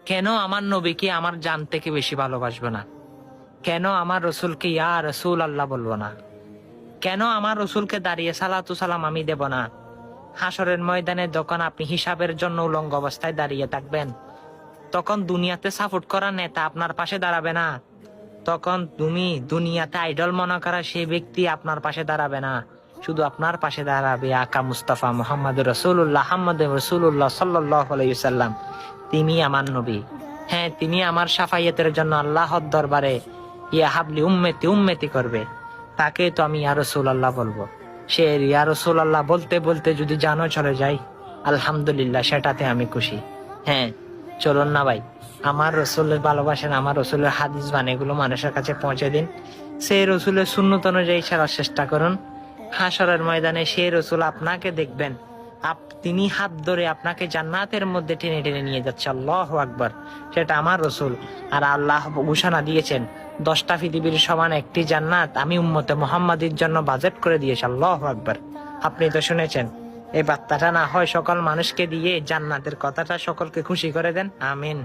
কেন আমার নবীকে আমার জান থেকে বেশি ভালোবাসবো না? কেন আমার রসুলকে ইয়া রসুল আল্লাহ বলবো না? কেন আমার রসুলকে দাঁড়িয়ে সালাতু সালাম আমি দেব না? হাসরের ময়দানে যখন আপনি হিসাবের জন্য উলঙ্গ অবস্থায় দাঁড়িয়ে থাকবেন, তখন দুনিয়াতে সাপোর্ট করা নেতা আপনার পাশে দাঁড়াবে না। তখন তুমি দুনিয়াতে আইডল মনে করা সেই ব্যক্তি আপনার পাশে দাঁড়াবে না। শুধু আপনার পাশে দাঁড়াবে আকা মুস্তাফা মোহাম্মদ রসুল্লাহ আহমদ রসুল্লাহ সাল্লাল্লাহু আলাইহি ওয়াসাল্লাম। তিনি আমার নবী। হ্যাঁ, তিনি আমার সাফাইয়াতের জন্য আল্লাহর দরবারে ইয়া হাবলি উম্মতি উম্মতি করবে। তাকে তো আমি ইয়া রাসূলুল্লাহ বলবো। সে ইয়া রাসূলুল্লাহ বলতে বলতে যদি জানো চলে যায়, আলহামদুলিল্লাহ, সেটাতে আমি খুশি। হ্যাঁ, চলুন না ভাই, আমার রসুলের ভালোবাসেন, আমার রসুলের হাদিস বাণী এগুলো মানুষের কাছে পৌঁছে দিন। সেই রসুলের সুন্নত অনুযায়ী চলার চেষ্টা করুন। হাসরের ময়দানে সেই রসুল আপনাকে দেখবেন, তিনি হাত ধরে আপনাকে জান্নাতের মধ্যে টেনে টেনে নিয়ে যাচ্ছে। আল্লাহু আকবার। সেটা আমার রসুল। আর আল্লাহ ঘোষণা দিয়েছেন 10টা পৃথিবীর সমান একটি জান্নাত আমি উম্মতে মুহাম্মাদির জন্য বাজেট করে দিয়েছি। আল্লাহু আকবার। আপনি তো শুনেছেন। এই বার্তাটা না হয় সকল মানুষকে দিয়ে জান্নাতের কথাটা সকলকে খুশি করে দেন। আমিন।